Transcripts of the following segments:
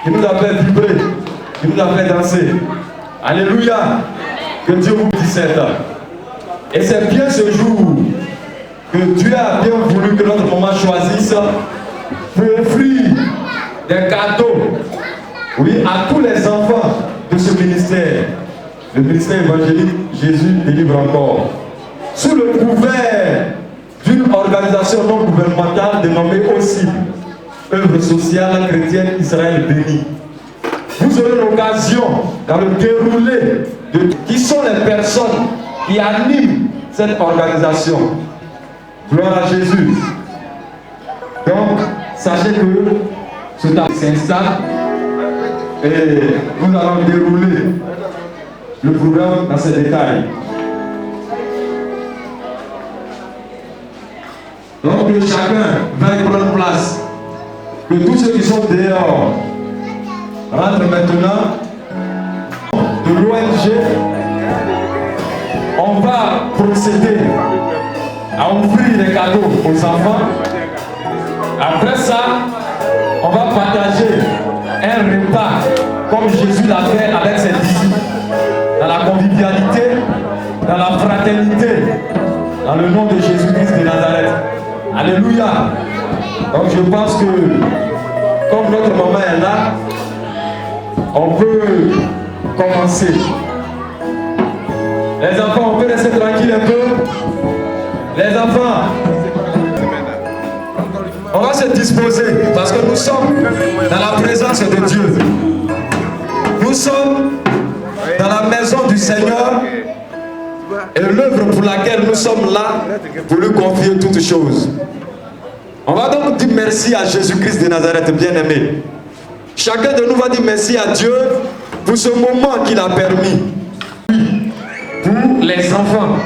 qui nous a fait vibrer, qui nous a fait danser. Alléluia. Que Dieu vous disserte. Et c'est bien ce jour que Dieu a bien voulu que notre maman choisisse pour offrir des cadeaux, oui, à tous les enfants de ce ministère. Le ministère évangélique Jésus délivre encore. Sous le couvert d'une organisation non gouvernementale dénommée aussi Œuvre sociale chrétienne Israël béni. Vous aurez l'occasion dans le déroulé de qui sont les personnes qui animent cette organisation. Gloire à Jésus. Donc, sachez que ce temps s'installe et nous allons dérouler le programme dans ses détails. Donc, que chacun va y prendre place. Que tous ceux qui sont dehors rentrent maintenant de l'ONG. On va procéder à offrir des cadeaux aux enfants. Après ça, on va partager un repas comme Jésus l'a fait avec ses disciples, dans la convivialité, dans la fraternité, dans le nom de Jésus-Christ de Nazareth. Alléluia. Donc je pense que comme notre maman est là, on peut commencer. Les enfants, on peut rester tranquille un peu. Les enfants, on va se disposer parce que nous sommes dans la présence de Dieu. Nous sommes dans la maison du Seigneur et l'œuvre pour laquelle nous sommes là pour lui confier toutes choses. On va donc dire merci à Jésus-Christ de Nazareth, bien-aimé. Chacun de nous va dire merci à Dieu pour ce moment qu'il a permis pour les enfants.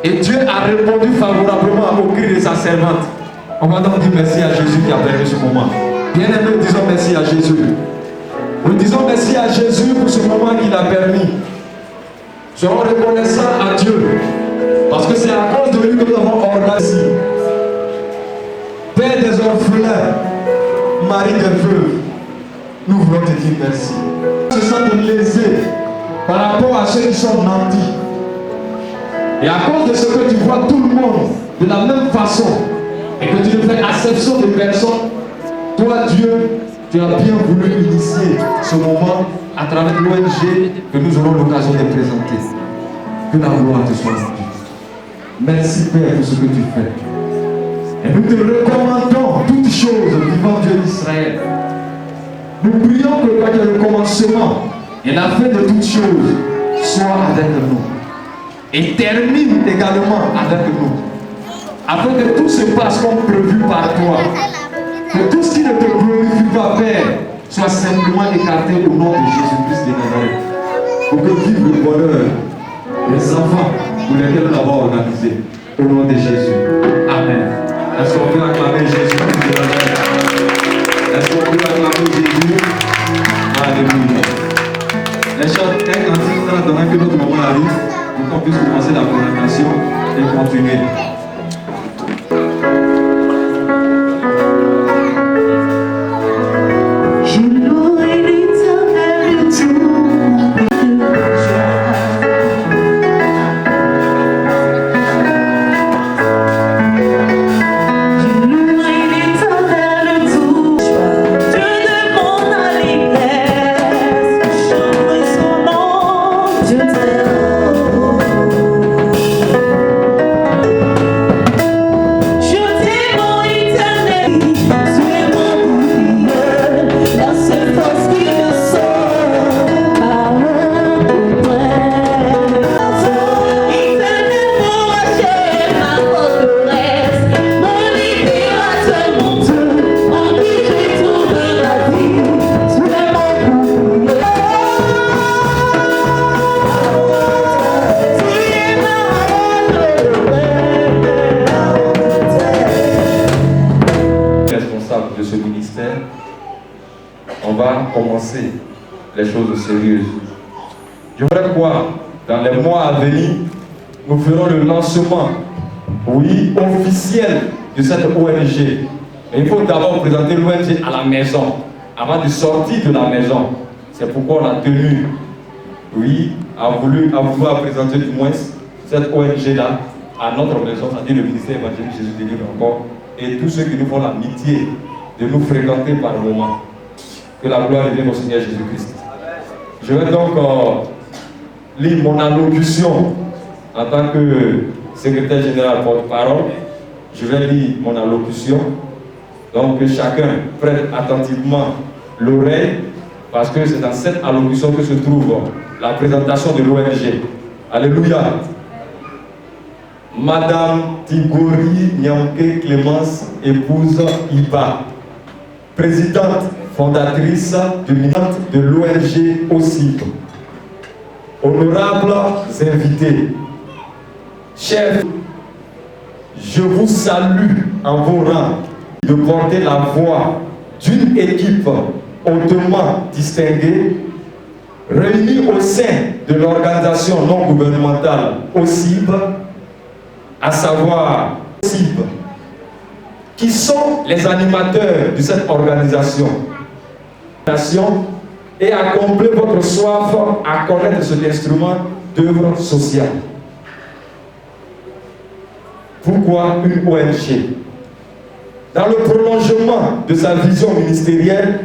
Et Dieu a répondu favorablement au cri de sa servante. On va donc dire merci à Jésus qui a permis ce moment. Bien-aimé, disons merci à Jésus. Nous disons merci à Jésus pour ce moment qu'il a permis. Soyons reconnaissants à Dieu. Parce que c'est à cause de lui que nous avons organisé. Père des orphelins, mari des veuves, nous voulons te dire merci. Se sentent lésés par rapport à ceux qui sont nantis. Et à cause de ce que tu vois tout le monde de la même façon et que tu ne fais acception de personne, toi Dieu, tu as bien voulu initier ce moment à travers l'ONG que nous aurons l'occasion de présenter. Que la gloire te soit rendue. Merci Père pour ce que tu fais. Et nous te recommandons toutes choses vivant Dieu d'Israël. Nous prions que quand il y a le commencement et la fin de toutes choses soit avec nous. Et termine également avec nous. Afin que tout se passe comme prévu par toi. Que tout ce qui ne te glorifie pas, Père, soit simplement écarté au nom de Jésus-Christ de Nazareth. Pour que vive le bonheur des enfants pour lesquels nous l'avons organisé. Au nom de Jésus. Amen. Est-ce qu'on peut acclamer Jésus? Est-ce qu'on peut acclamer Jésus? Alléluia. Les chants, un cantique en attendant que notre moment arrive, pour qu'on puisse commencer la présentation et continuer. Commencer les choses sérieuses. Je voudrais quoi, dans les mois à venir, nous ferons le lancement, oui, officiel de cette ONG. Mais il faut d'abord présenter l'ONG à la maison. avant de sortir de la maison. C'est pourquoi on a tenu, oui, à vouloir présenter du moins cette ONG-là à notre maison, c'est-à-dire le ministère évangélique Jésus délivre encore, et tous ceux qui nous font l'amitié de nous fréquenter par moment. Que la gloire revienne au Seigneur Jésus-Christ. Je vais donc lire mon allocution en tant que secrétaire général porte-parole. Je vais lire mon allocution. Donc que chacun prête attentivement l'oreille, parce que c'est dans cette allocution que se trouve la présentation de l'ONG. Alléluia. Madame Tigori Nyamke Clémence, épouse Iba, présidente fondatrice de l'ONG OSIP. Honorables invités, chers, je vous salue en vos rangs de porter la voix d'une équipe hautement distinguée, réunie au sein de l'organisation non gouvernementale OSIP, à savoir OSIP, qui sont les animateurs de cette organisation, et à combler votre soif à connaître cet instrument d'œuvre sociale. Pourquoi une ONG? Dans le prolongement de sa vision ministérielle,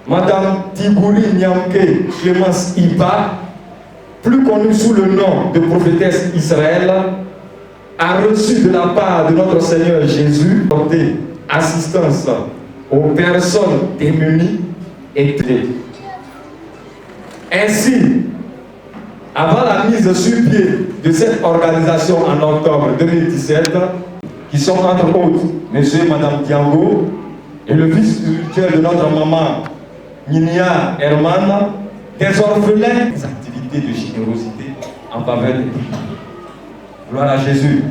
Madame Tigori Nyamke Clémence Iba, plus connue sous le nom de prophétesse Israël, a reçu de la part de notre Seigneur Jésus assistance aux personnes démunies et traitées. Ainsi, avant la mise sur pied de cette organisation en octobre 2017, qui sont entre autres M. et Mme Diango et le fils spirituel de notre maman Ninia Herman, des orphelins, des activités de générosité en faveur des pays. Gloire à Jésus.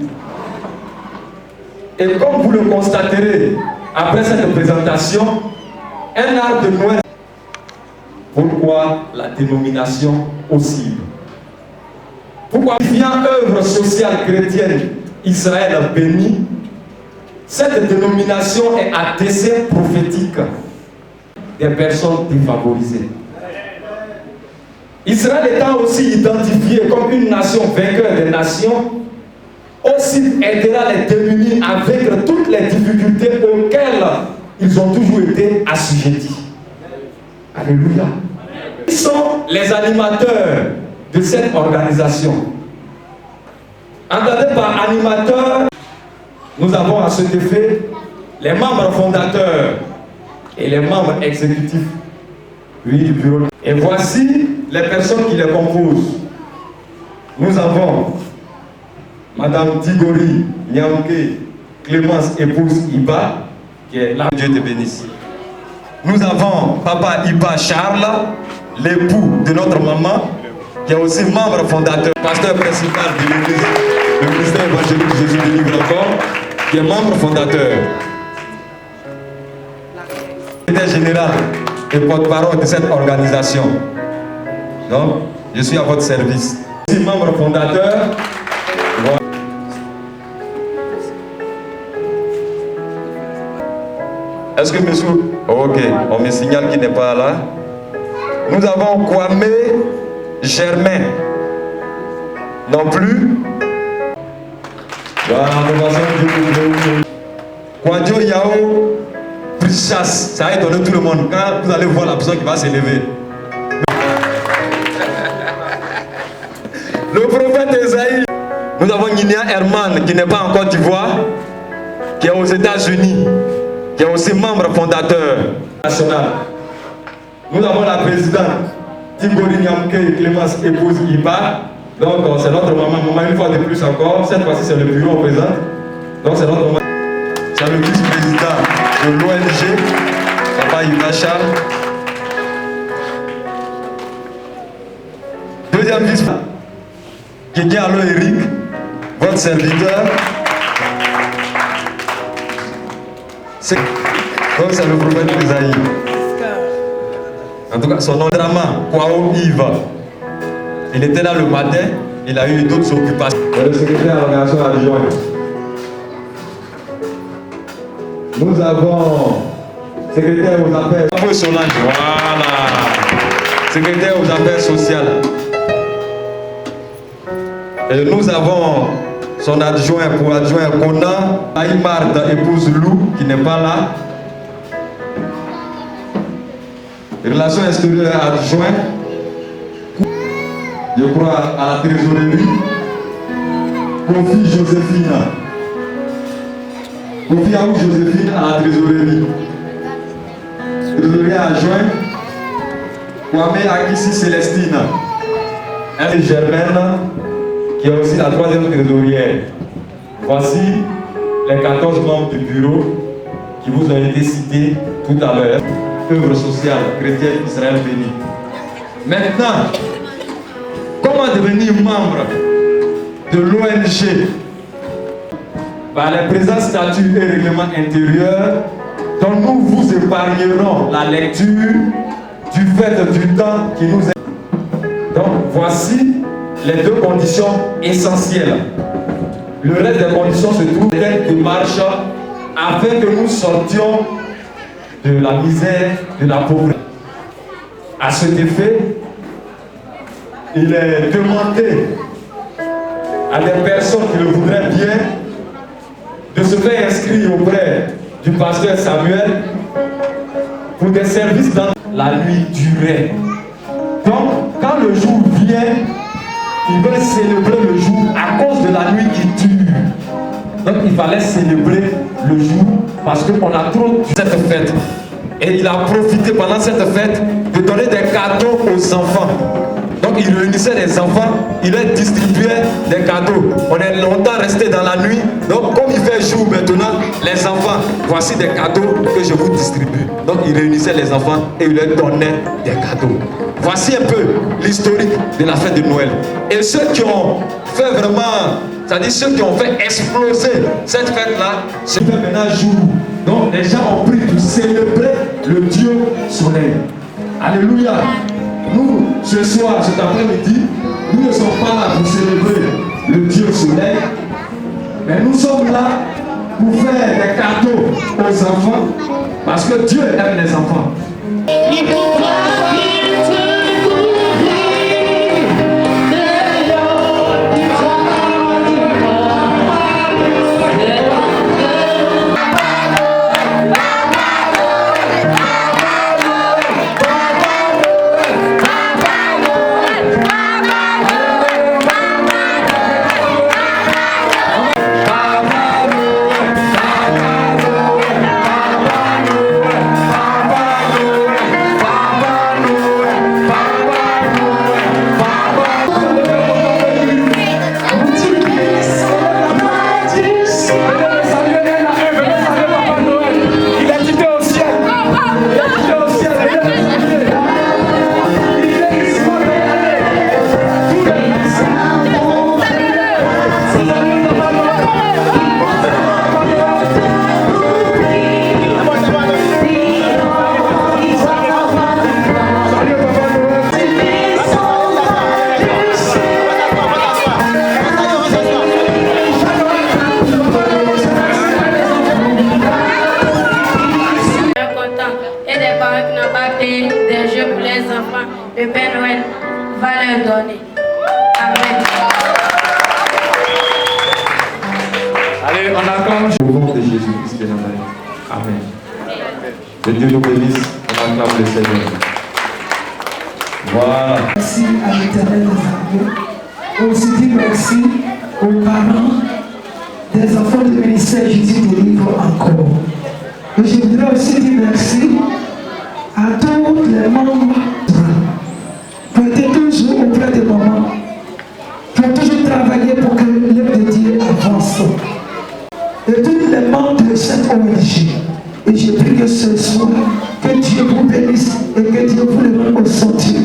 Et comme vous le constaterez après cette présentation, un art de Noël. Pourquoi la dénomination OSIP? Pourquoi vient œuvre sociale chrétienne Israël béni? Cette dénomination est à dessein prophétique des personnes défavorisées. Israël étant aussi identifié comme une nation vainqueur des nations, OSIP aidera les démunis à vaincre toutes les difficultés auxquelles ils ont toujours été assujettis. Alléluia. Ils sont les animateurs de cette organisation. Entendez par animateur, nous avons à cet effet les membres fondateurs et les membres exécutifs, oui, du bureau. Et voici les personnes qui les composent. Nous avons Madame Tigori Nyamke Clémence, épouse Iba, qui est là. Dieu te bénisse. Nous avons Papa Iba Charles, l'époux de notre maman, qui est aussi membre fondateur, pasteur principal de l'église, le ministère évangélique Jésus délivre encore, qui est membre fondateur. Secrétaire général et porte-parole de cette organisation. Donc, je suis à votre service. Je suis membre fondateur. Est-ce que monsieur... Ok, on me signale qu'il n'est pas là. Nous avons Kwame Germain. Non plus. Voilà, Kwadjo Yao Prichas. Ça a étonné tout le monde. Quand vous allez voir la personne qui va s'élever. Le prophète Esaïe. Nous avons Ninia Herman qui n'est pas en Côte d'Ivoire, qui est aux États-Unis, qui est aussi membre fondateur national. Nous avons la présidente Tigori Nyamke Clémence, épouse Iba. Donc c'est notre maman une fois de plus encore. Cette fois-ci c'est le bureau présent. Donc c'est notre maman. C'est le vice-président de l'ONG, Papa Iba Charles. Deuxième vice-président, Kéké Allo Eric, votre serviteur. Donc c'est le prophète Esaïe. En tout cas, son nom est Drama, Kwao Yves. Il était là le matin, il a eu d'autres occupations. Le secrétaire à l'organisation adjointe. Nous avons secrétaire aux affaires. Voilà. Secrétaire aux affaires sociales. Et nous avons son adjoint pour adjoint Kona, Aïmard, épouse Lou, qui n'est pas là. Relations extérieures adjoint, je crois à la trésorerie, Kofi Joséphine. Kofi Aou Joséphine à la trésorerie. Trésorerie adjoint, Kwame Akissi Célestine. Elle est Germaine, qui est aussi la troisième trésorière. Voici les 14 membres du bureau qui vous ont été cités tout à l'heure. Œuvre sociale chrétienne Israël béni. Maintenant, comment devenir membre de l'ONG? Par les présents statuts et règlements intérieurs dont nous vous épargnerons la lecture du fait du temps qui nous est. Donc voici les deux conditions essentielles. Le reste des conditions se trouve dans cette démarche afin que nous sortions de la misère, de la pauvreté. À cet effet, il est demandé à des personnes qui le voudraient bien de se faire inscrire auprès du pasteur Samuel pour des services dans la nuit durée. Donc, quand le jour vient, ils veulent célébrer le jour à cause de la nuit qui dure. Donc il fallait célébrer le jour parce qu'on a trop de cette fête. Et il a profité pendant cette fête de donner des cadeaux aux enfants. Donc il réunissait les enfants, il leur distribuait des cadeaux. On est longtemps resté dans la nuit. Donc comme il fait jour maintenant, les enfants, voici des cadeaux que je vous distribue. Donc il réunissait les enfants et il leur donnait des cadeaux. Voici un peu l'historique de la fête de Noël. Et ceux qui ont fait vraiment, c'est-à-dire ceux qui ont fait exploser cette fête-là, c'est maintenant jour. Donc les gens ont pris pour célébrer le Dieu soleil. Alléluia. Nous, ce soir, cet après-midi, nous ne sommes pas là pour célébrer le Dieu soleil, mais nous sommes là pour faire des cadeaux aux enfants, parce que Dieu aime les enfants. Le Père Noël va leur donner. Amen. Allez, on acclame au nom de Jésus-Christ de Nazareth. Amen. Que Dieu nous bénisse, on acclame le Seigneur. Voilà. Merci à l'Éternel des armées. Aussi dit merci aux parents des enfants du ministère Jésus délivre encore. Et je voudrais aussi dire merci à tous les membres pour être toujours auprès des mamans, pour toujours travailler pour que l'œuvre de Dieu avance. Et tous les membres de cette ONG. Et je prie que ce soir, que Dieu vous bénisse et que Dieu vous le rende au sentier.